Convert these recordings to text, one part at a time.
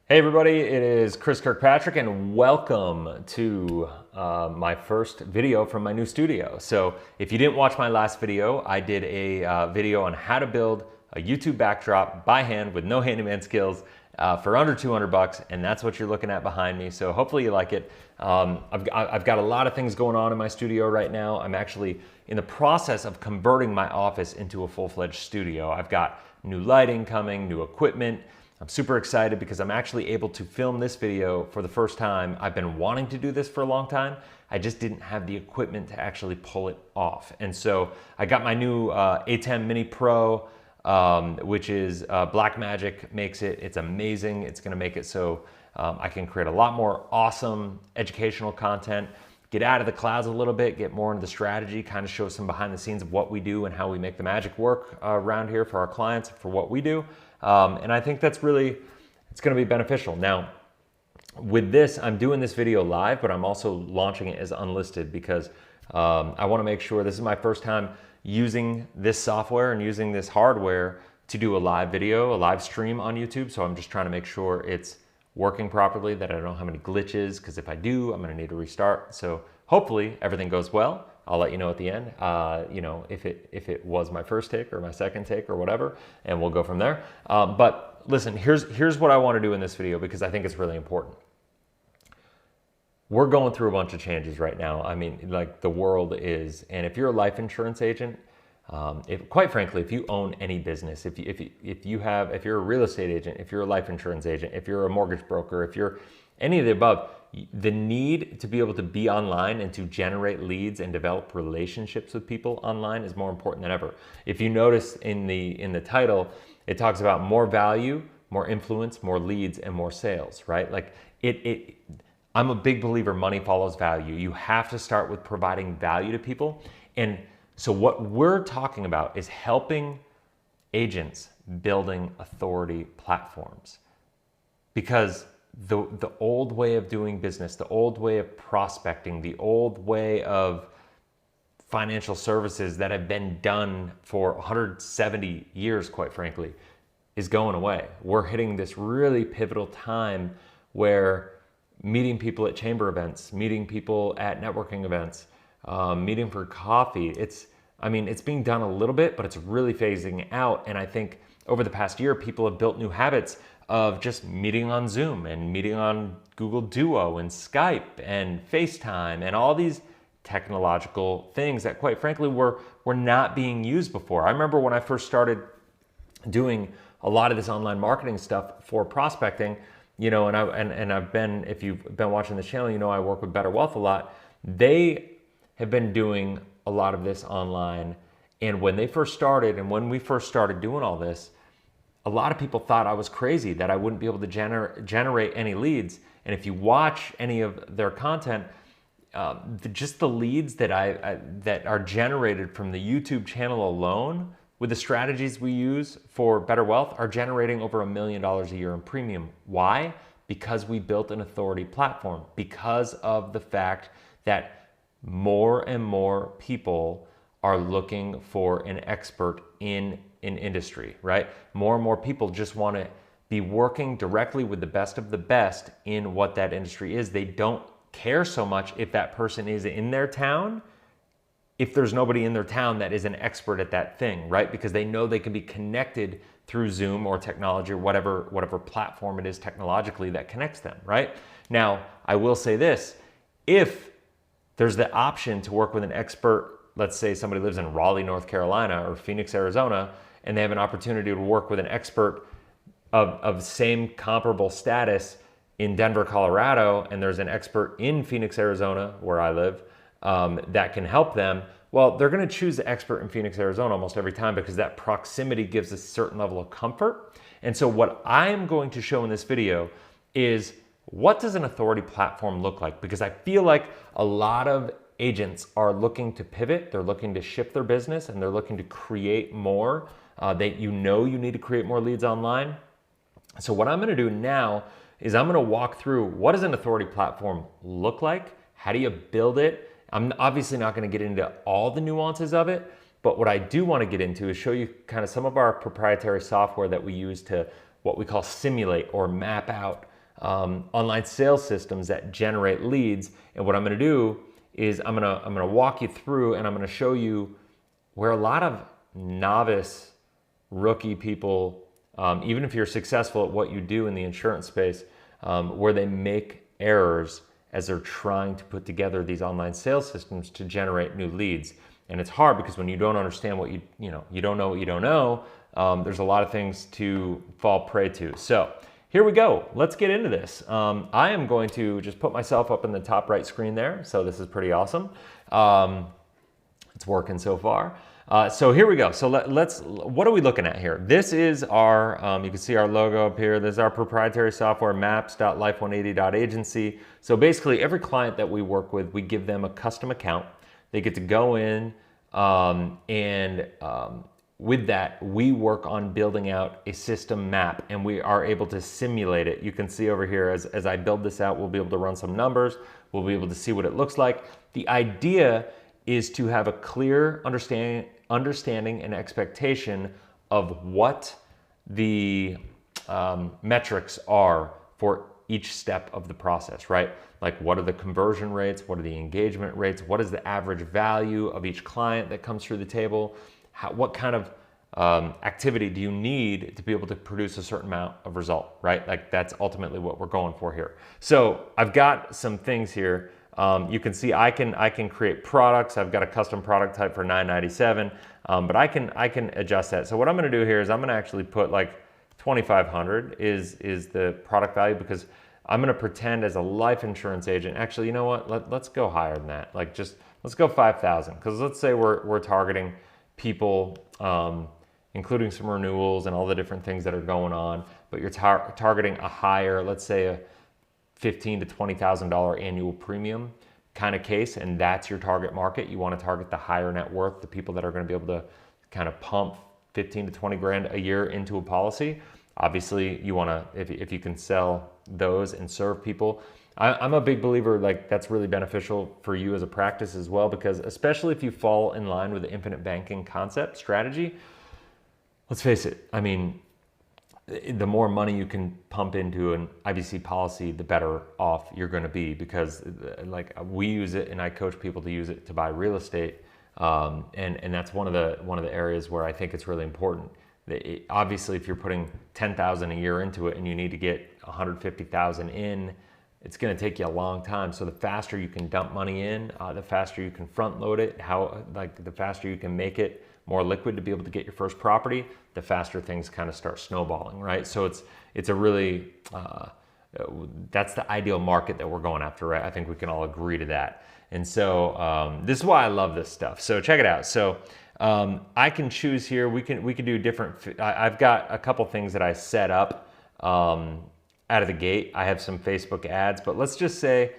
Hey everybody, it is Chris Kirkpatrick and welcome to my first video from my new studio. So if you didn't watch my last video, I did a video on how to build a YouTube backdrop by hand with no handyman skills for under 200 bucks, and that's what you're looking at behind me. So hopefully you like it. I've got a lot of things going on in my studio right now. I'm actually in the process of converting my office into a full-fledged studio. I've got new lighting coming, new equipment. I'm super excited because I'm actually able to film this video for the first time. I've been wanting to do this for a long time. I just didn't have the equipment to actually pull it off. And so I got my new ATEM Mini Pro, which is Blackmagic makes it. It's amazing. It's gonna make it so I can create a lot more awesome educational content, get out of the clouds a little bit, get more into the strategy, kind of show some behind the scenes of what we do and how we make the magic work around here for our clients, for what we do. And I think that's really, it's gonna be beneficial. Now, with this, I'm doing this video live, but I'm also launching it as unlisted because I wanna make sure this is my first time using this software and using this hardware to do a live video, a live stream on YouTube. So I'm just trying to make sure it's working properly, that I don't have any glitches, because if I do, I'm gonna need to restart. So hopefully everything goes well. I'll let you know at the end, you know, if it was my first take or my second take or whatever, and we'll go from there. But listen, here's what I want to do in this video because I think it's really important. We're going through a bunch of changes right now. I mean, like the world is, and if you're a life insurance agent, quite frankly, if you own any business, if you're a real estate agent, if you're a life insurance agent, if you're a mortgage broker, if you're any of the above, the need to be able to be online and to generate leads and develop relationships with people online is more important than ever. If you notice in the title, it talks about more value, more influence, more leads, and more sales, right? Like I'm a big believer money follows value. You have to start with providing value to people. And so what we're talking about is helping agents building authority platforms, because the old way of doing business, the old way of prospecting, the old way of financial services that have been done for 170 years, quite frankly, is going away. We're hitting this really pivotal time where meeting people at chamber events, meeting people at networking events, meeting for coffee, it's being done a little bit, but it's really phasing out. And I think over the past year, people have built new habits of just meeting on Zoom and meeting on Google Duo and Skype and FaceTime and all these technological things that quite frankly were not being used before. I remember when I first started doing a lot of this online marketing stuff for prospecting, you know, and I've been, if you've been watching the channel, you know I work with Better Wealth a lot. They have been doing a lot of this online. And when they first started and when we first started doing all this, a lot of people thought I was crazy, that I wouldn't be able to generate any leads. And if you watch any of their content, just the leads that are generated from the YouTube channel alone, with the strategies we use for Better Wealth, are generating over $1 million a year in premium. Why? Because we built an authority platform, because of the fact that more and more people are looking for an expert in an industry, right? More and more people just want to be working directly with the best of the best in what that industry is. They don't care so much if that person is in their town, if there's nobody in their town that is an expert at that thing, right? Because they know they can be connected through Zoom or technology or whatever platform it is technologically that connects them, right? Now, I will say this, if there's the option to work with an expert, let's say somebody lives in Raleigh, North Carolina or Phoenix, Arizona, and they have an opportunity to work with an expert of same comparable status in Denver, Colorado, and there's an expert in Phoenix, Arizona, where I live, that can help them, well, they're gonna choose the expert in Phoenix, Arizona almost every time because that proximity gives a certain level of comfort. And so what I'm going to show in this video is, what does an authority platform look like? Because I feel like a lot of agents are looking to pivot, they're looking to shift their business, and they're looking to create more. You need to create more leads online. So what I'm gonna do now is I'm gonna walk through, what does an authority platform look like? How do you build it? I'm obviously not gonna get into all the nuances of it, but what I do wanna get into is show you kind of some of our proprietary software that we use to what we call simulate or map out online sales systems that generate leads. And what I'm going to do is I'm going to walk you through, and I'm going to show you where a lot of novice rookie people, even if you're successful at what you do in the insurance space, where they make errors as they're trying to put together these online sales systems to generate new leads. And it's hard because when you don't understand what you don't know what you don't know, there's a lot of things to fall prey to. So here we go. Let's get into this. I am going to just put myself up in the top right screen there. So this is pretty awesome. It's working so far. So here we go. So what are we looking at here? This is our, you can see our logo up here. This is our proprietary software, maps.life180.agency. So basically every client that we work with, we give them a custom account. They get to go in with that, we work on building out a system map, and we are able to simulate it. You can see over here, as I build this out, we'll be able to run some numbers. We'll be able to see what it looks like. The idea is to have a clear understanding and expectation of what the metrics are for each step of the process, right? Like, what are the conversion rates? What are the engagement rates? What is the average value of each client that comes through the table? What kind of activity do you need to be able to produce a certain amount of result, right? Like, that's ultimately what we're going for here. So I've got some things here. You can see I can create products. I've got a custom product type for $9.97, but I can adjust that. So what I'm going to do here is I'm going to actually put like 2,500 is the product value, because I'm going to pretend as a life insurance agent. Actually, you know what? Let's go higher than that. Like, just let's go 5,000, because let's say we're targeting people, including some renewals and all the different things that are going on, but you're targeting a higher, let's say a $15,000 to $20,000 annual premium kind of case, and that's your target market. You want to target the higher net worth, the people that are going to be able to kind of pump 15 to 20 grand a year into a policy. Obviously, you want to, if you can sell those and serve people. I'm a big believer, like, that's really beneficial for you as a practice as well, because especially if you fall in line with the infinite banking concept strategy, let's face it, I mean, the more money you can pump into an IBC policy, the better off you're going to be, because like, we use it, and I coach people to use it to buy real estate, and that's one of the areas where I think it's really important. Obviously, if you're putting 10,000 a year into it and you need to get 150,000 in, it's going to take you a long time. So the faster you can dump money in, the faster you can front load it, the faster you can make it more liquid to be able to get your first property, the faster things kind of start snowballing, right? So it's a really, that's the ideal market that we're going after, right? I think we can all agree to that. And so this is why I love this stuff. So check it out. So I can choose here. We can do different. I've got a couple things that I set up out of the gate. I have some Facebook ads, but let's just say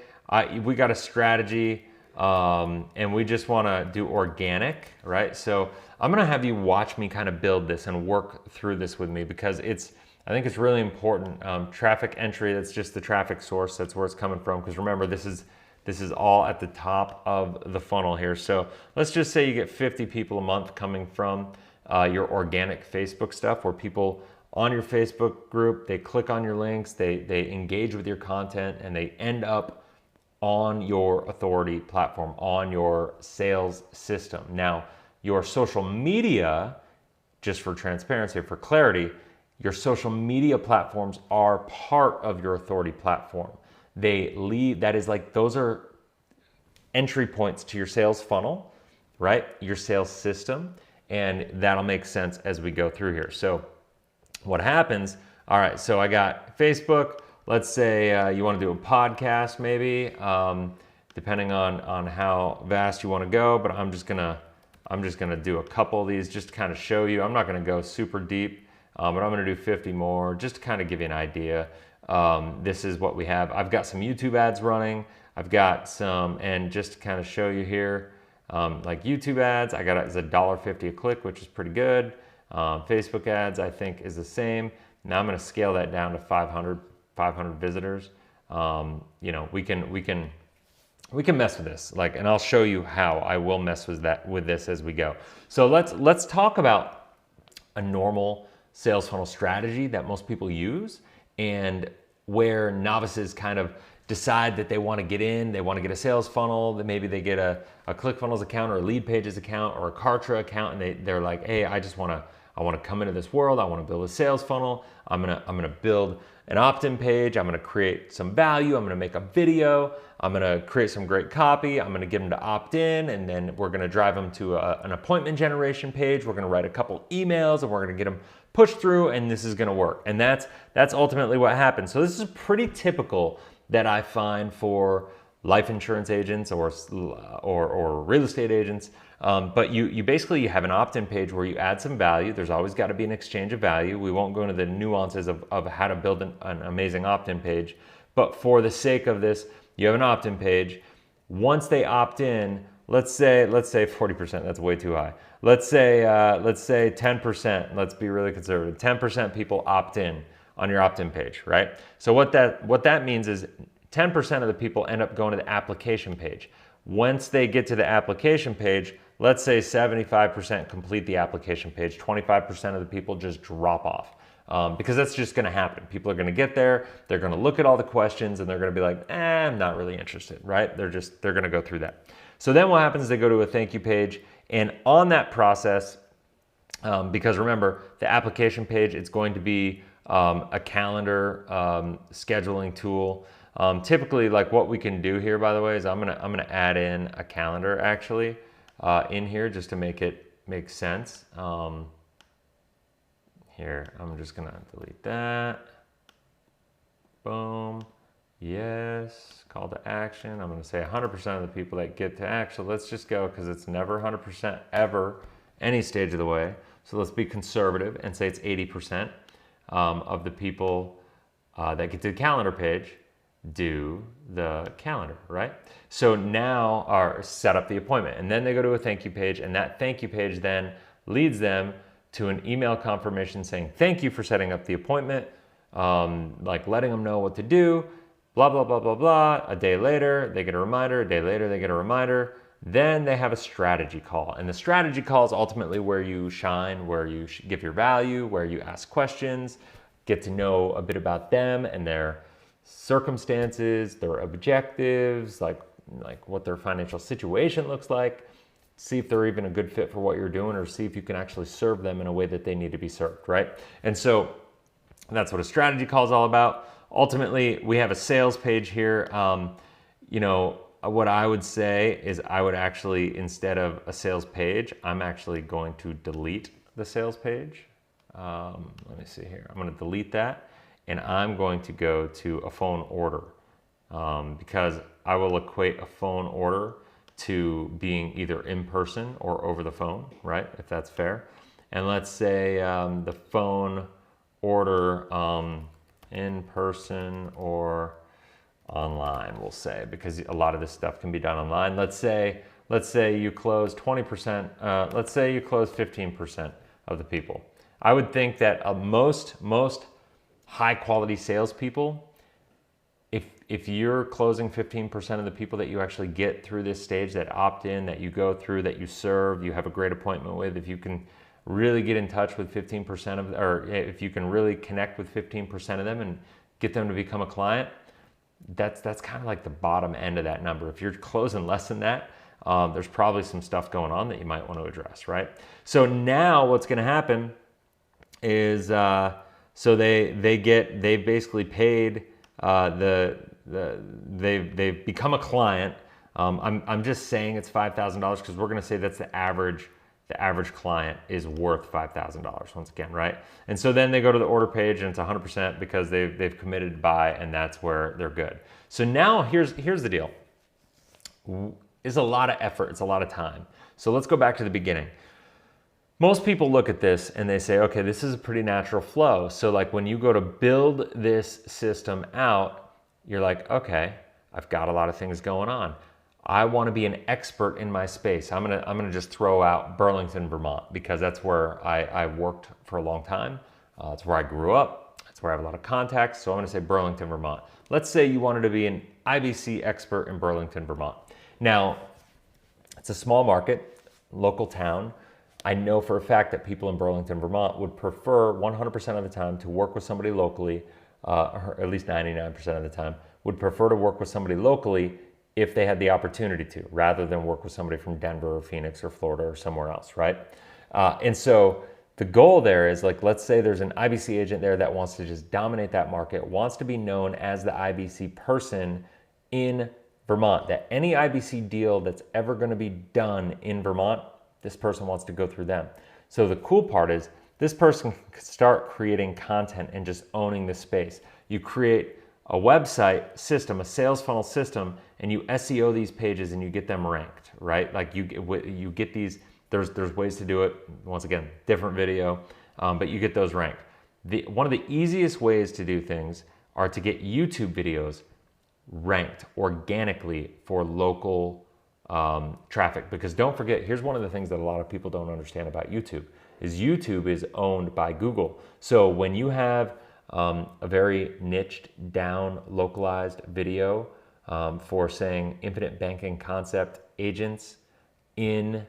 we got a strategy, and we just want to do organic, right? So I'm going to have you watch me kind of build this and work through this with me, because I think it's really important. Traffic entry, that's just the traffic source. That's where it's coming from. Because remember, this is all at the top of the funnel here. So let's just say you get 50 people a month coming from your organic Facebook stuff, where people on your Facebook group, they click on your links, they engage with your content, and they end up on your authority platform, on your sales system. Now, your social media, just for transparency, for clarity, your social media platforms are part of your authority platform. That is like, those are entry points to your sales funnel, right? Your sales system, and that'll make sense as we go through here. So what happens, all right, so I got Facebook. Let's say you want to do a podcast, maybe, depending on how vast you want to go, but I'm just gonna do a couple of these just to kind of show you. I'm not gonna go super deep, but I'm gonna do 50 more just to kind of give you an idea. This is what we have. I've got some YouTube ads running. I've got some, and just to kind of show you here, like YouTube ads, I got it as $1.50 a click, which is pretty good. Facebook ads, I think, is the same. Now I'm going to scale that down to 500 visitors. You know, we can mess with this, like, and I'll show you how I will mess with this as we go. So let's talk about a normal sales funnel strategy that most people use, and where novices kind of decide that they want to get in, they want to get a sales funnel, that maybe they get a ClickFunnels account or a Leadpages account or a Kartra account, and they're like, hey, I want to come into this world, I want to build a sales funnel, I'm gonna build an opt-in page, I'm gonna create some value, I'm gonna make a video, I'm gonna create some great copy, I'm gonna get them to opt in, and then we're gonna drive them to an appointment generation page, we're gonna write a couple emails, and we're gonna get them pushed through, and this is gonna work. And that's ultimately what happens. So this is pretty typical that I find for life insurance agents or real estate agents. But you basically have an opt-in page where you add some value. There's always got to be an exchange of value. We won't go into the nuances of how to build an amazing opt-in page. But for the sake of this, you have an opt-in page. Once they opt in, let's say 40%, that's way too high. Let's say 10%, let's be really conservative. 10% people opt in on your opt-in page, right? So what that means is 10% of the people end up going to the application page. Once they get to the application page, let's say 75% complete the application page, 25% of the people just drop off. Because that's just gonna happen. People are gonna get there, they're gonna look at all the questions, and they're gonna be like, I'm not really interested, right? They're gonna go through that. So then what happens is they go to a thank you page, and on that process, because remember, the application page, it's going to be a calendar scheduling tool. Typically, like what we can do here, by the way, is I'm gonna add in a calendar actually in here just to make it make sense. Here, I'm just gonna delete that. Boom. Yes. Call to action. I'm gonna say 100% of the people that get to action. Let's just go because it's never 100% ever any stage of the way. So let's be conservative and say it's 80%. Of the people that get to the calendar page do the calendar, right? So now are set up the appointment, and then they go to a thank you page, and that thank you page then leads them to an email confirmation saying thank you for setting up the appointment, like letting them know what to do, blah blah blah blah blah. A day later they get a reminder, a day later they get a reminder. Then they have a strategy call, and the strategy call is ultimately where you shine, where you give your value, where you ask questions, get to know a bit about them and their circumstances, their objectives, like what their financial situation looks like, see if they're even a good fit for what you're doing, or see if you can actually serve them in a way that they need to be served, right? And so that's what a strategy call is all about. Ultimately, we have a sales page here. What I would say is I would actually, instead of a sales page, I'm actually going to delete the sales page. Let me see here. I'm going to delete that, and I'm going to go to a phone order because I will equate a phone order to being either in person or over the phone, right? If that's fair. And let's say the phone order in person or online, we'll say, because a lot of this stuff can be done online. Let's say you close 20%, let's say you close 15% of the people. I would think that most high quality salespeople, if you're closing 15% of the people that you actually get through this stage, that opt in, that you go through, that you serve, you have a great appointment with, if you can really get in touch with 15% of, or if you can really connect with 15% of them and get them to become a client, that's kind of like the bottom end of that number. If you're closing less than that, there's probably some stuff going on that you might want to address, right? So now what's going to happen is so they've basically paid they've become a client. I'm just saying it's $5,000 because we're going to say that's the average. The average client is worth $5,000 once again, right? And so then they go to the order page and it's 100% because they've committed to buy, and that's where they're good. So now here's the deal. It's a lot of effort. It's a lot of time. So let's go back to the beginning. Most people look at this and they say, okay, this is a pretty natural flow. So like when you go to build this system out, you're like, okay, I've got a lot of things going on. I want to be an expert in my space. I'm gonna just throw out Burlington, Vermont, because that's where I worked for a long time. It's where I grew up. It's where I have a lot of contacts. So I'm gonna say Burlington, Vermont. Let's say you wanted to be an IBC expert in Burlington, Vermont. Now, it's a small market, local town. I know for a fact that people in Burlington, Vermont would prefer 100% of the time to work with somebody locally or at least 99% of the time, would prefer to work with somebody locally if they had the opportunity to, rather than work with somebody from Denver or Phoenix or Florida or somewhere else, right? And so the goal there is, like, let's say there's an IBC agent there that wants to just dominate that market, wants to be known as the IBC person in Vermont, that any IBC deal that's ever going to be done in Vermont, this person wants to go through them. So the cool part is this person can start creating content and just owning the space. You create a website system, a sales funnel system, and you SEO these pages and you get them ranked, right? Like you get these, there's ways to do it. Once again, different video, but you get those ranked. One of the easiest ways to do things are to get YouTube videos ranked organically for local traffic. Because don't forget, here's one of the things that a lot of people don't understand about YouTube, is YouTube is owned by Google. So when you have a very niched down localized video for saying infinite banking concept agents in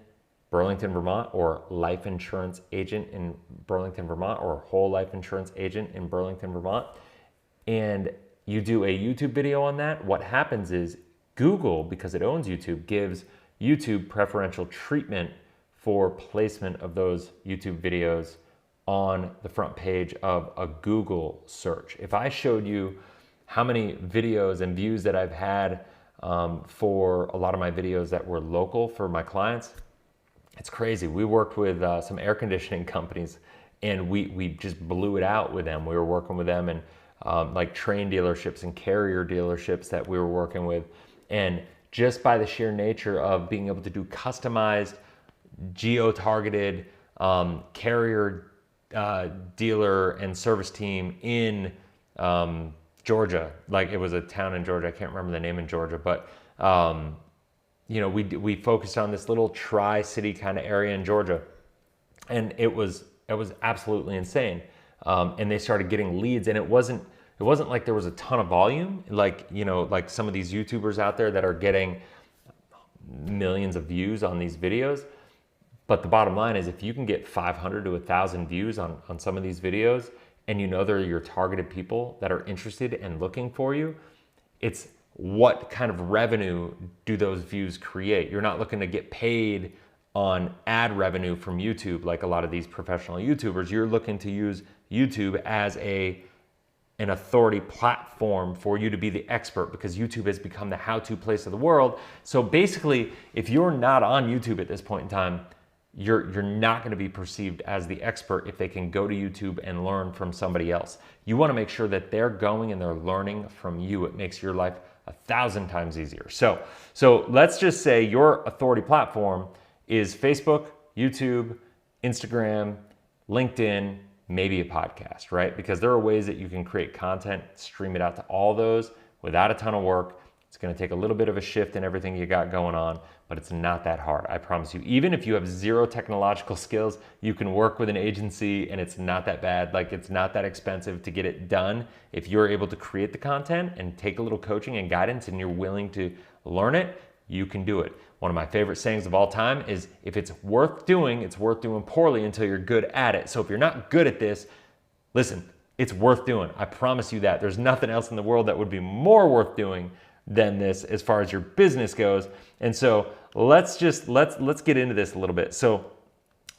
Burlington, Vermont, or life insurance agent in Burlington, Vermont, or whole life insurance agent in Burlington, Vermont, and you do a YouTube video on that, what happens is Google, because it owns YouTube, gives YouTube preferential treatment for placement of those YouTube videos on the front page of a Google search. If I showed you how many videos and views that I've had for a lot of my videos that were local for my clients, it's crazy. We worked with some air conditioning companies, and we just blew it out with them. We were working with them, and like Train dealerships and Carrier dealerships that we were working with. And just by the sheer nature of being able to do customized, geo-targeted Carrier dealer and service team in Georgia, like it was a town in Georgia, I can't remember the name in Georgia, but you know, we focused on this little tri-city kind of area in Georgia, and it was absolutely insane. And they started getting leads, and it wasn't like there was a ton of volume, like, you know, like some of these YouTubers out there that are getting millions of views on these videos. But the bottom line is, if you can get 500 to 1,000 views on some of these videos, and you know they're your targeted people that are interested and looking for you, it's what kind of revenue do those views create? You're not looking to get paid on ad revenue from YouTube like a lot of these professional YouTubers. You're looking to use YouTube as an authority platform for you to be the expert, because YouTube has become the how-to place of the world. So basically, if you're not on YouTube at this point in time, you're not going to be perceived as the expert if they can go to YouTube and learn from somebody else. You want to make sure that they're going and they're learning from you. It makes your life 1,000 times easier. So let's just say your authority platform is Facebook, YouTube, Instagram, LinkedIn, maybe a podcast, right? Because there are ways that you can create content, stream it out to all those without a ton of work. It's going to take a little bit of a shift in everything you got going on, but it's not that hard. I promise you. Even if you have zero technological skills, you can work with an agency, and it's not that bad. Like, it's not that expensive to get it done. If you're able to create the content and take a little coaching and guidance, and you're willing to learn it, you can do it. One of my favorite sayings of all time is, if it's worth doing, it's worth doing poorly until you're good at it. So if you're not good at this, listen, it's worth doing. I promise you that. There's nothing else in the world that would be more worth doing than this as far as your business goes. And so let's get into this a little bit. So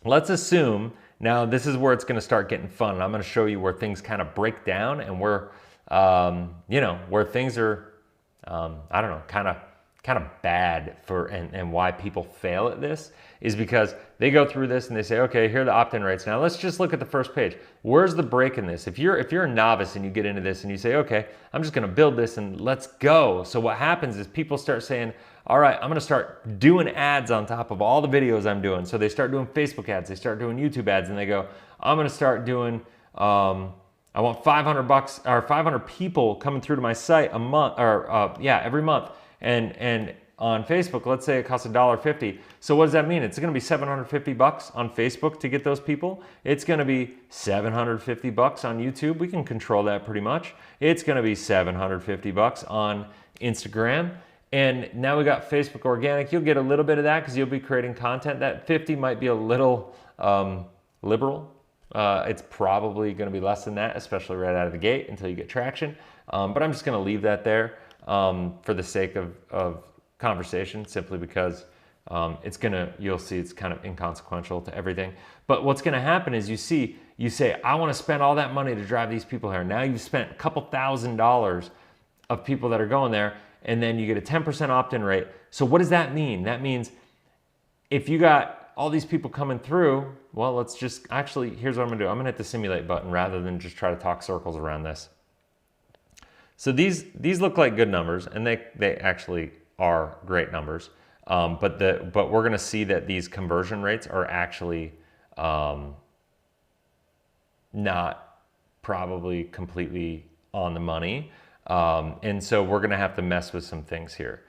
let's assume, now this is where it's going to start getting fun. And I'm going to show you where things kind of break down, and where, you know, where things are, I don't know, kind of bad for, and why people fail at this is because they go through this and they say, okay, here are the opt-in rates. Now let's just look at the first page. Where's the break in this? If you're a novice and you get into this and you say, okay, I'm just going to build this and let's go. So what happens is people start saying, all right, I'm going to start doing ads on top of all the videos I'm doing. So they start doing Facebook ads, they start doing YouTube ads, and they go, I'm going to start doing, I want $500 or 500 people coming through to my site a month, or every month. And on Facebook, let's say it costs $1.50. So what does that mean? It's going to be $750 on Facebook to get those people. It's going to be $750 on YouTube. We can control that pretty much. It's going to be $750 on Instagram. And now we got Facebook organic. You'll get a little bit of that because you'll be creating content. That 50 might be a little liberal. It's probably going to be less than that, especially right out of the gate until you get traction. But I'm just going to leave that there for the sake of conversation, simply because you'll see it's kind of inconsequential to everything. But what's going to happen is you say, I want to spend all that money to drive these people here. Now you've spent a couple $1,000s of people that are going there, and then you get a 10% opt-in rate. So what does that mean? That means if you got all these people coming through, well, let's just actually, here's what I'm gonna do. I'm gonna hit the simulate button rather than just try to talk circles around this. So these look like good numbers, and they actually are great numbers. But we're gonna see that these conversion rates are actually not probably completely on the money. And so we're gonna have to mess with some things here.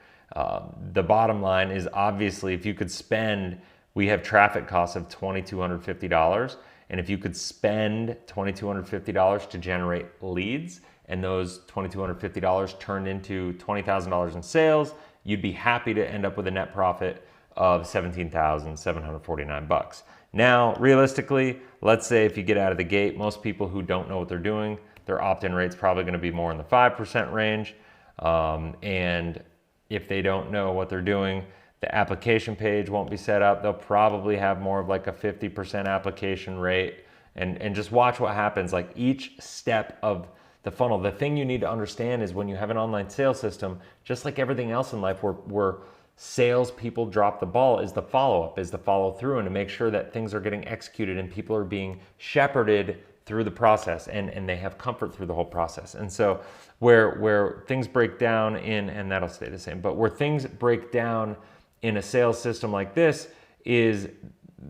The bottom line is, obviously, if you could spend, we have traffic costs of $2,250. And if you could spend $2,250 to generate leads, and those $2,250 turned into $20,000 in sales, you'd be happy to end up with a net profit of $17,749. Now, realistically, let's say if you get out of the gate, most people who don't know what they're doing, their opt-in rate's probably gonna be more in the 5% range. And if they don't know what they're doing, the application page won't be set up. They'll probably have more of like a 50% application rate, and just watch what happens. Like each step of the funnel, the thing you need to understand is when you have an online sales system, just like everything else in life where salespeople drop the ball, is the follow-up, is the follow-through, and to make sure that things are getting executed and people are being shepherded through the process, and they have comfort through the whole process. And so where things break down and that'll stay the same, but where things break down in a sales system like this is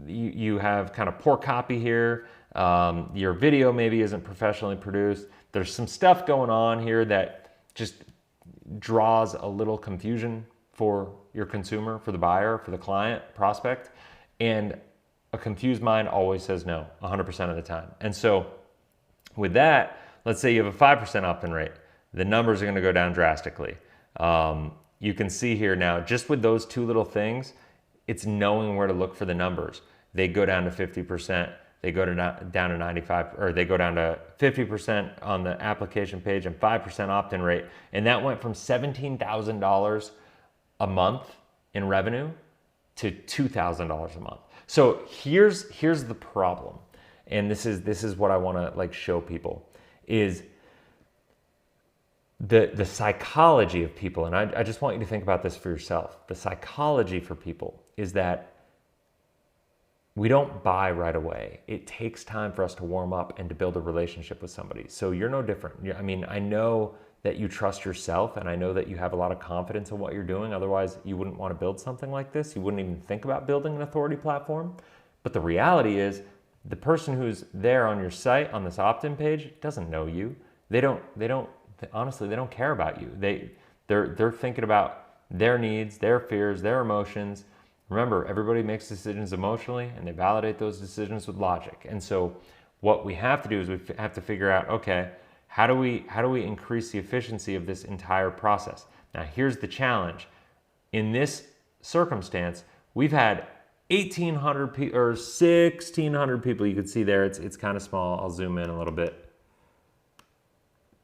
you have kind of poor copy here. Your video maybe isn't professionally produced. There's some stuff going on here that just draws a little confusion for your consumer, for the buyer, for the client, prospect. And a confused mind always says no, 100% of the time. And so with that, let's say you have a 5% opt-in rate. The numbers are going to go down drastically. You can see here now, just with those two little things, it's knowing where to look for the numbers. They go down to 50%, they go down to 95, or they go down to 50% on the application page and 5% opt-in rate. And that went from $17,000 a month in revenue to $2,000 a month. So here's the problem. And this is what I want to like show people is the psychology of people. And I just want you to think about this for yourself. The psychology for people is that we don't buy right away. It takes time for us to warm up and to build a relationship with somebody. So you're no different. I mean, I know that you trust yourself, and I know that you have a lot of confidence in what you're doing. Otherwise, you wouldn't want to build something like this. You wouldn't even think about building an authority platform. But the reality is, the person who's there on your site, on this opt-in page, doesn't know you. Honestly, they don't care about you. They're thinking about their needs, their fears, their emotions. Remember, everybody makes decisions emotionally, and they validate those decisions with logic. And so what we have to do is we have to figure out, okay, how do we increase the efficiency of this entire process? Now, here's the challenge. In this circumstance, we've had 1,800 people or 1,600 people. You can see there, it's kind of small. I'll zoom in a little bit.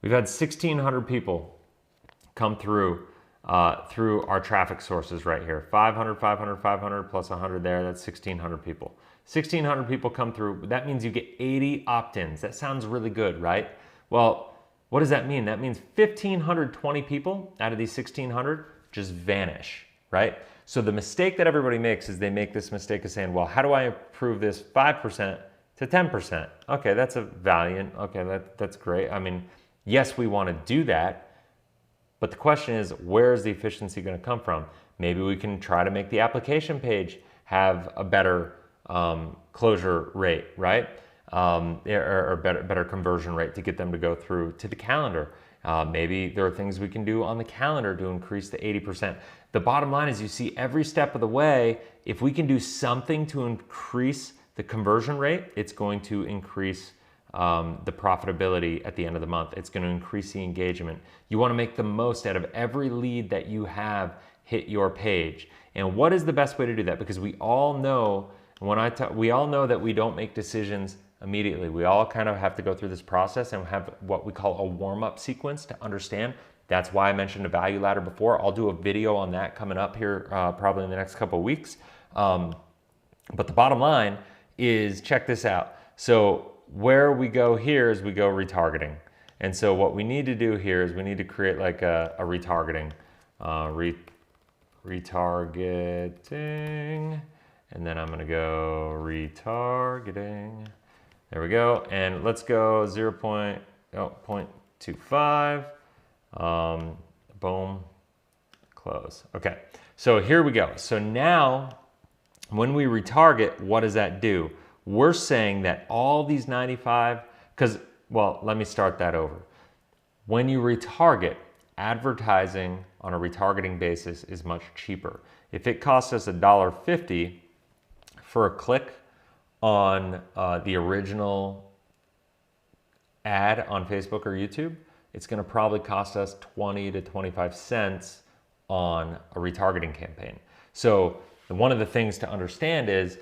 We've had 1,600 people come through our traffic sources right here. 500, 500, 500 plus 100 there. That's 1,600 people. 1,600 people come through. That means you get 80 opt-ins. That sounds really good, right? Well, what does that mean? That means 1,520 people out of these 1,600 just vanish, right? So the mistake that everybody makes is they make this mistake of saying, well, how do I improve this 5% to 10%? Okay, that's a valiant, okay, that's great. I mean, yes, we want to do that, but the question is, where is the efficiency going to come from? Maybe we can try to make the application page have a better closure rate, right? Or better conversion rate to get them to go through to the calendar. Maybe there are things we can do on the calendar to increase the 80%. The bottom line is, you see every step of the way, if we can do something to increase the conversion rate, it's going to increase the profitability at the end of the month. It's going to increase the engagement. You want to make the most out of every lead that you have hit your page. And what is the best way to do that? Because we all know we all know that we don't make decisions immediately. We all kind of have to go through this process and have what we call a warm-up sequence to understand. That's why I mentioned a value ladder before. I'll do a video on that coming up here probably in the next couple of weeks. But the bottom line is, check this out. So where we go here is we go retargeting. And so what we need to do here is we need to create like a retargeting, retargeting, and then I'm gonna go retargeting. There we go, and let's go 0.25, boom, close. Okay, so here we go. So now, when we retarget, what does that do? We're saying that all these 95, well, let me start that over. When you retarget, advertising on a retargeting basis is much cheaper. If it costs us $1.50 for a click on the original ad on Facebook or YouTube, it's gonna probably cost us 20 to 25 cents on a retargeting campaign. So one of the things to understand is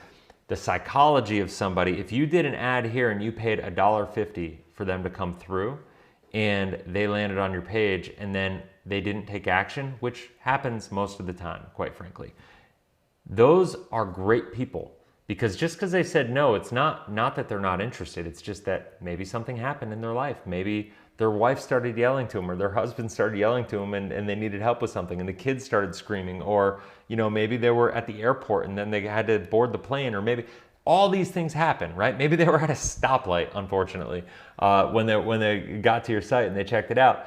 the psychology of somebody. If you did an ad here and you paid $1.50 for them to come through and they landed on your page and then they didn't take action, which happens most of the time, quite frankly, those are great people. Because just because they said no, it's not that they're not interested. It's just that maybe something happened in their life. Maybe their wife started yelling to them, or their husband started yelling to them, and they needed help with something, and the kids started screaming, or maybe they were at the airport and then they had to board the plane, or maybe all these things happen, right? Maybe they were at a stoplight, unfortunately, when they got to your site and they checked it out.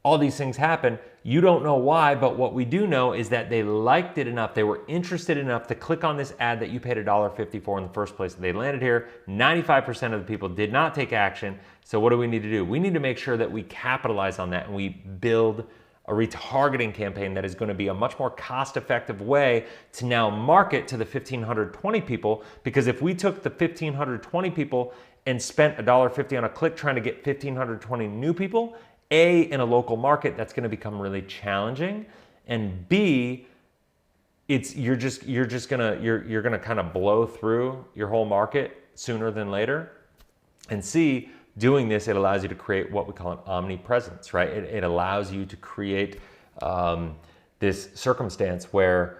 All these things happen. You don't know why, but what we do know is that they liked it enough, they were interested enough to click on this ad that you paid $1.50 for in the first place. They landed here. 95% of the people did not take action. So what do we need to do? We need to make sure that we capitalize on that and we build a retargeting campaign that is going to be a much more cost-effective way to now market to the 1,520 people. Because if we took the 1,520 people and spent $1.50 on a click trying to get 1,520 new people, A, in a local market, that's going to become really challenging, and B, you're gonna kind of blow through your whole market sooner than later. And C, doing this, it allows you to create what we call an omnipresence, right? It allows you to create this circumstance where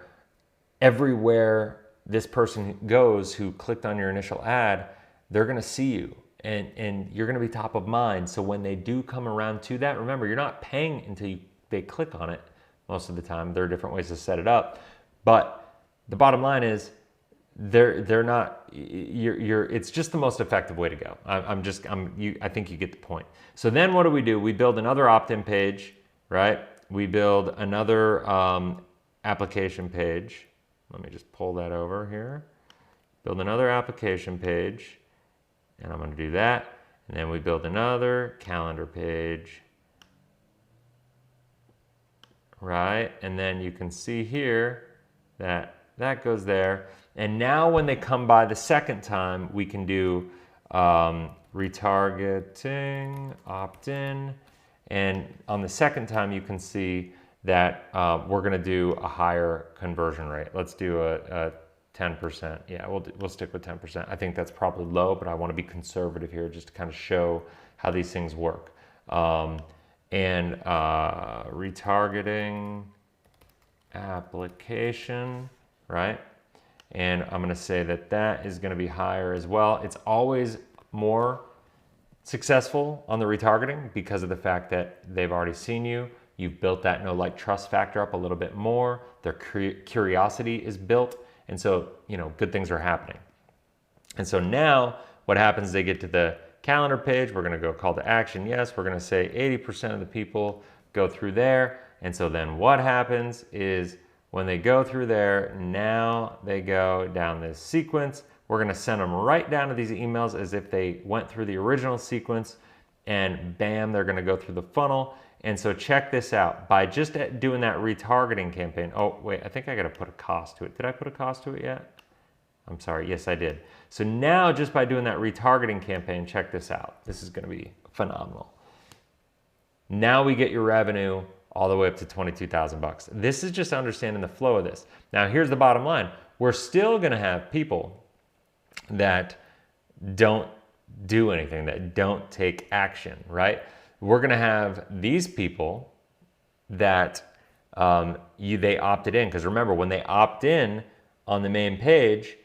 everywhere this person goes who clicked on your initial ad, they're going to see you. And you're going to be top of mind. So when they do come around to that, remember, you're not paying until they click on it most of the time. There are different ways to set it up. But the bottom line is they're not, it's just the most effective way to go. I think you get the point. So then what do? We build another opt-in page, right? We build another application page. Let me just pull that over here. Build another application page. And I'm going to do that. And then we build another calendar page. Right? And then you can see here that that goes there. And now when they come by the second time, we can do retargeting, opt-in. And on the second time, you can see that we're going to do a higher conversion rate. Let's do a 10%. Yeah, we'll stick with 10%. I think that's probably low, but I want to be conservative here just to kind of show how these things work. Retargeting application, right? And I'm going to say that that is going to be higher as well. It's always more successful on the retargeting because of the fact that they've already seen you. You've built that know, like, trust factor up a little bit more. Their curiosity is built. And so, good things are happening. And so now what happens, they get to the calendar page. We're going to go call to action. Yes, we're going to say 80% of the people go through there. And so then what happens is when they go through there, now they go down this sequence. We're going to send them right down to these emails as if they went through the original sequence, and bam, they're going to go through the funnel. And so check this out. By just doing that retargeting campaign, oh wait, I think I got to put a cost to it. Did I put a cost to it yet? I'm sorry, yes I did. So now just by doing that retargeting campaign, check this out. This is going to be phenomenal. Now we get your revenue all the way up to 22,000 bucks. This is just understanding the flow of this. Now here's the bottom line. We're still going to have people that don't do anything, that don't take action, right? We're gonna have these people that they opted in, because remember, when they opt in on the main page,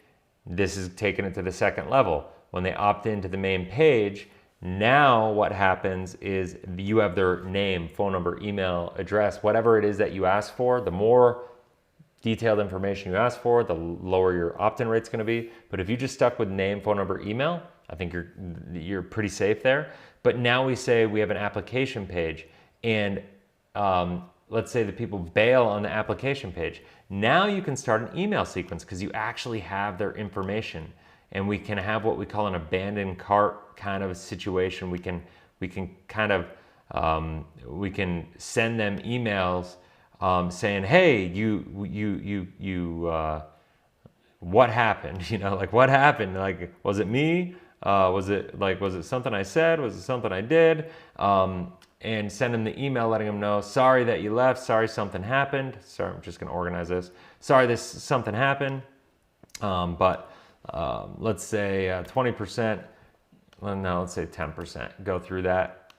this is taking it to the second level. When they opt into the main page, now what happens is you have their name, phone number, email, address, whatever it is that you ask for. The more detailed information you ask for, the lower your opt-in rate's gonna be. But if you just stuck with name, phone number, email, I think you're pretty safe there. But now we say we have an application page, and let's say the people bail on the application page. Now you can start an email sequence because you actually have their information, and we can have what we call an abandoned cart kind of situation. We can kind of we can send them emails saying, hey, what happened? You know, like, what happened? Like, was it me? Was it something I said? Was it something I did? And send them the email letting them know, sorry that you left, sorry something happened. Sorry, I'm just gonna organize this. Sorry something happened, but let's say 20%, well, no, let's say 10%, go through that.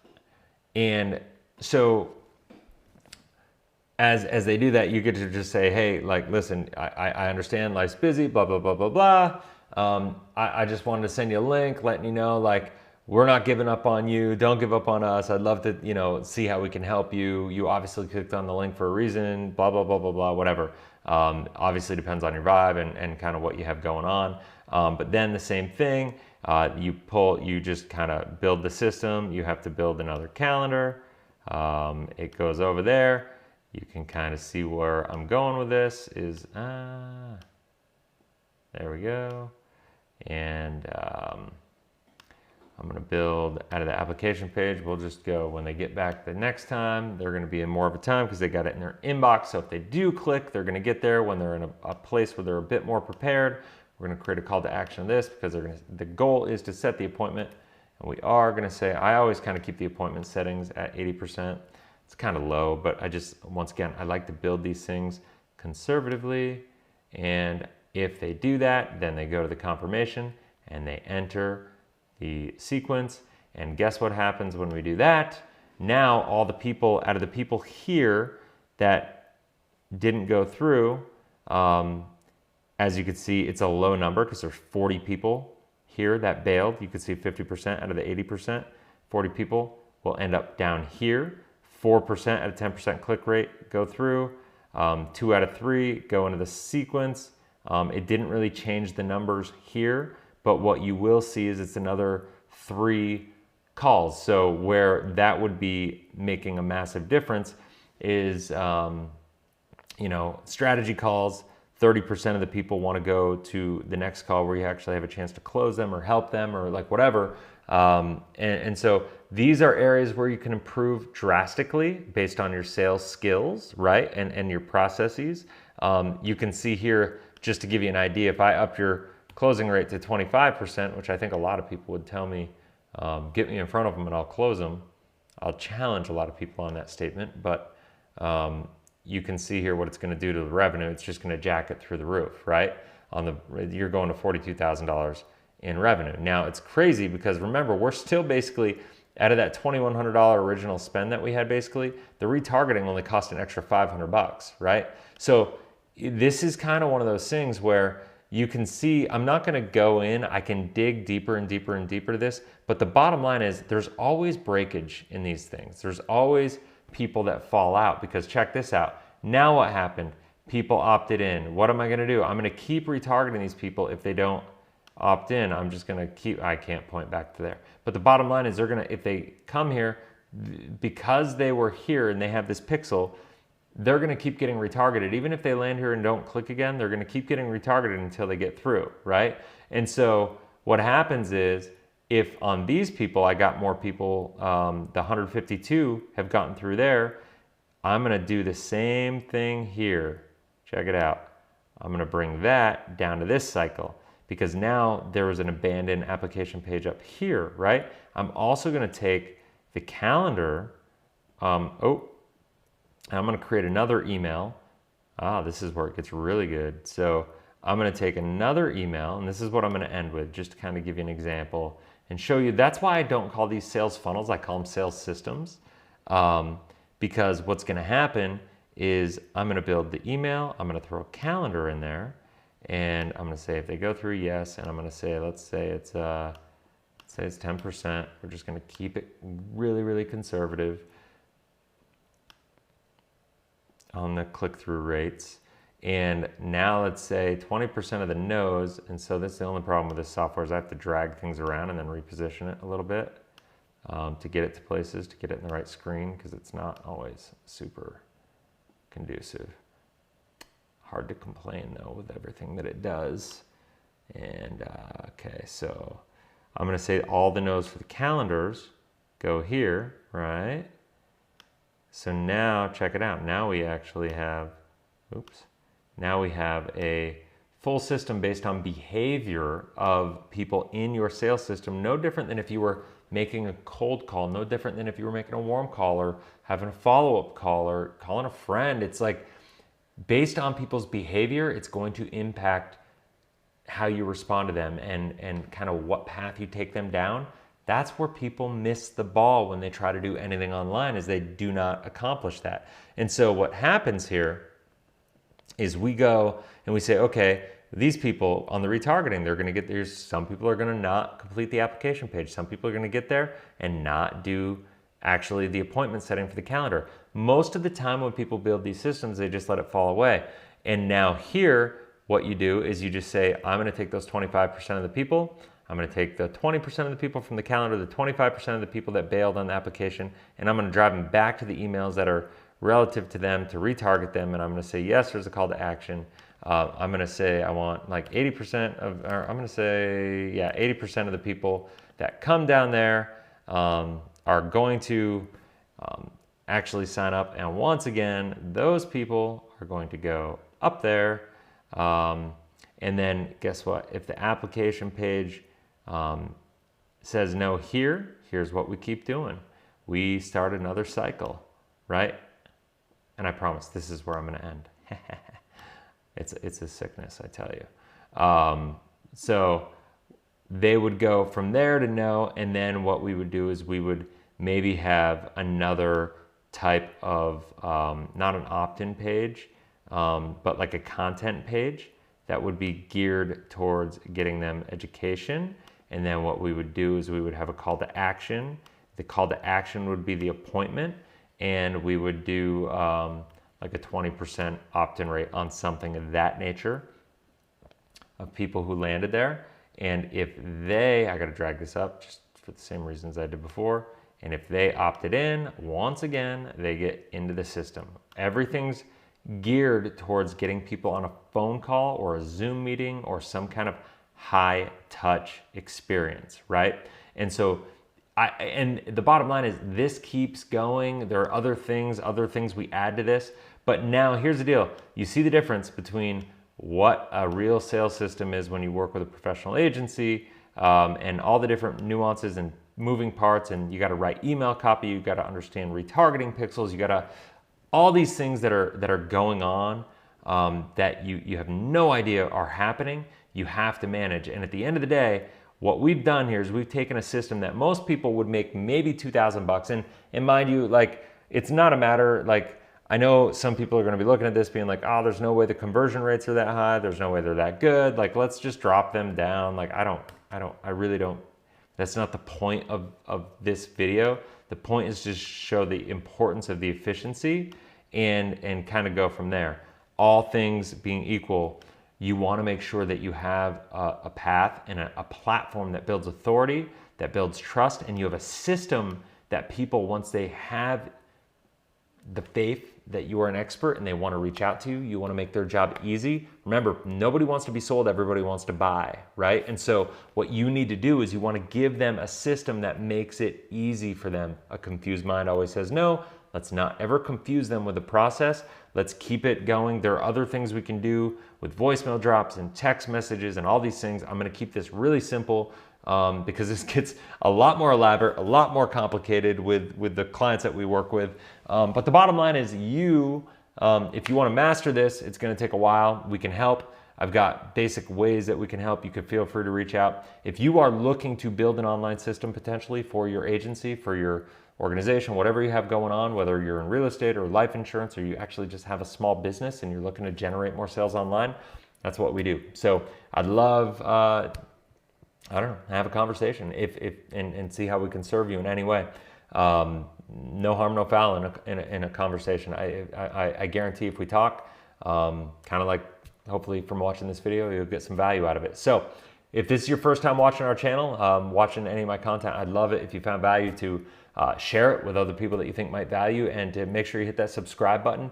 And so as they do that, you get to just say, hey, like, listen, I understand life's busy, blah, blah, blah, blah, blah. I just wanted to send you a link letting you know, like, we're not giving up on you. Don't give up on us. I'd love to, you know, see how we can help you. You obviously clicked on the link for a reason, blah, blah, blah, blah, blah, whatever. Obviously depends on your vibe and kind of what you have going on. But then the same thing, you just kind of build the system. You have to build another calendar. It goes over there. You can kind of see where I'm going with this is, there we go. And I'm gonna build out of the application page. We'll just go, when they get back the next time, they're gonna be in more of a time because they got it in their inbox. So if they do click, they're gonna get there when they're in a place where they're a bit more prepared. We're gonna create a call to action of this because the goal is to set the appointment. And we are gonna say, I always kind of keep the appointment settings at 80%. It's kind of low, but once again, I like to build these things conservatively. And if they do that, then they go to the confirmation and they enter the sequence. And guess what happens when we do that? Now all the people, out of the people here that didn't go through, as you can see, it's a low number because there's 40 people here that bailed. You can see 50% out of the 80%. 40 people will end up down here. 4% at a 10% click rate go through. 2 out of 3 go into the sequence. It didn't really change the numbers here, but what you will see is it's another 3 calls. So where that would be making a massive difference is, strategy calls. 30% of the people want to go to the next call where you actually have a chance to close them or help them or like whatever. And so these are areas where you can improve drastically based on your sales skills, right? And your processes. You can see here, just to give you an idea, if I up your closing rate to 25%, which I think a lot of people would tell me, get me in front of them and I'll close them. I'll challenge a lot of people on that statement, but you can see here what it's going to do to the revenue. It's just going to jack it through the roof, right? You're going to $42,000 in revenue. Now it's crazy because remember, we're still basically out of that $2,100 original spend that we had. Basically, the retargeting only cost an extra $500, right? So this is kind of one of those things where you can see, I'm not going to go in, I can dig deeper and deeper and deeper to this, but the bottom line is there's always breakage in these things. There's always people that fall out because check this out. Now what happened? People opted in. What am I going to do? I'm going to keep retargeting these people. If they don't opt in, I'm just going to keep, I can't point back to there. But the bottom line is they're going to, if they come here, because they were here and they have this pixel, they're going to keep getting retargeted. Even if they land here and don't click again, they're going to keep getting retargeted until they get through, right? And so what happens is, if on these people, I got more people, the 152 have gotten through there, I'm going to do the same thing here. Check it out. I'm going to bring that down to this cycle because now there was an abandoned application page up here, right? I'm also going to take the calendar. I'm going to create another email. This is where it gets really good. So I'm going to take another email, and this is what I'm going to end with, just to kind of give you an example and show you. That's why I don't call these sales funnels, I call them sales systems. Because what's gonna happen is I'm gonna build the email, I'm gonna throw a calendar in there, and I'm gonna say if they go through, yes, and I'm gonna say, let's say it's 10%. We're just gonna keep it really, really conservative on the click-through rates. And now let's say 20% of the no's, and so that's the only problem with this software is I have to drag things around and then reposition it a little bit to get it to places, to get it in the right screen, because it's not always super conducive. Hard to complain though with everything that it does. And okay, so I'm gonna say all the no's for the calendars go here, right? So now check it out. Now we actually have, oops. Now we have a full system based on behavior of people in your sales system, no different than if you were making a cold call, no different than if you were making a warm call or having a follow-up call or calling a friend. It's like based on people's behavior, it's going to impact how you respond to them and kind of what path you take them down. That's where people miss the ball when they try to do anything online, is they do not accomplish that. And so what happens here is we go and we say, okay, these people on the retargeting, they're gonna get there. Some people are gonna not complete the application page. Some people are gonna get there and not do actually the appointment setting for the calendar. Most of the time when people build these systems, they just let it fall away. And now here, what you do is you just say, I'm gonna take those 25% of the people, I'm gonna take the 20% of the people from the calendar, the 25% of the people that bailed on the application, and I'm gonna drive them back to the emails that are relative to them to retarget them, and I'm gonna say, yes, there's a call to action. I'm gonna say I want like 80% of, or I'm gonna say, yeah, 80% of the people that come down there are going to actually sign up. And once again, those people are going to go up there. And then guess what? If the application page says no here, here's what we keep doing. We start another cycle, right? And I promise this is where I'm gonna end. It's a sickness, I tell you. So they would go from there to no, and then what we would do is we would maybe have another type of, not an opt-in page, but like a content page that would be geared towards getting them education. And then what we would do is we would have a call to action. The call to action would be the appointment, and we would do like a 20% opt-in rate on something of that nature of people who landed there. And if they, I gotta drag this up just for the same reasons I did before, and if they opted in, once again, they get into the system. Everything's geared towards getting people on a phone call or a Zoom meeting or some kind of high touch experience, right? And so and the bottom line is this keeps going. There are other things we add to this, but now here's the deal. You see the difference between what a real sales system is when you work with a professional agency, and all the different nuances and moving parts, and you got to write email copy, you got to understand retargeting pixels, you got to, all these things that are going on that you have no idea are happening, you have to manage. And at the end of the day, what we've done here is we've taken a system that most people would make maybe $2,000. And mind you, like, it's not a matter, like, I know some people are going to be looking at this being like, oh, there's no way the conversion rates are that high. There's no way they're that good. Like, let's just drop them down. Like, I really don't. That's not the point of this video. The point is just show the importance of the efficiency and kind of go from there. All things being equal, you want to make sure that you have a path and a platform that builds authority, that builds trust, and you have a system that people, once they have the faith that you are an expert and they want to reach out to you, you want to make their job easy. Remember, nobody wants to be sold, everybody wants to buy, right? And so what you need to do is you want to give them a system that makes it easy for them. A confused mind always says no. Let's not ever confuse them with the process. Let's keep it going. There are other things we can do with voicemail drops and text messages and all these things. I'm going to keep this really simple because this gets a lot more elaborate, a lot more complicated with the clients that we work with. But the bottom line is if you want to master this, it's going to take a while. We can help. I've got basic ways that we can help. You could feel free to reach out. If you are looking to build an online system potentially for your agency, for your organization, whatever you have going on, whether you're in real estate or life insurance, or you actually just have a small business and you're looking to generate more sales online, that's what we do. So I'd love, I don't know, have a conversation and see how we can serve you in any way. No harm, no foul in a conversation. I guarantee if we talk, kind of like hopefully from watching this video, you'll get some value out of it. So if this is your first time watching our channel, watching any of my content, I'd love it if you found value to share it with other people that you think might value, and to make sure you hit that subscribe button.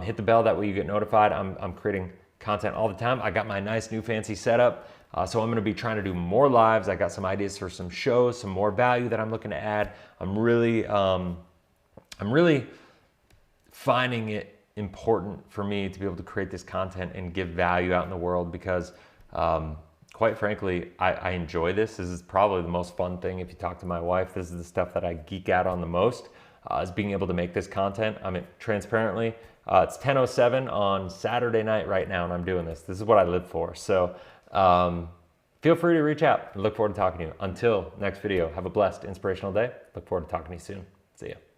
Hit the bell, that way you get notified. I'm creating content all the time. I got my nice new fancy setup. So I'm going to be trying to do more lives. I got some ideas for some shows, some more value that I'm looking to add. I'm really finding it important for me to be able to create this content and give value out in the world, because quite frankly, I enjoy this. This is probably the most fun thing. If you talk to my wife, this is the stuff that I geek out on the most, is being able to make this content. I mean, transparently, it's 10:07 on Saturday night right now, and I'm doing this. This is what I live for. So feel free to reach out. I look forward to talking to you. Until next video, have a blessed, inspirational day. Look forward to talking to you soon. See ya.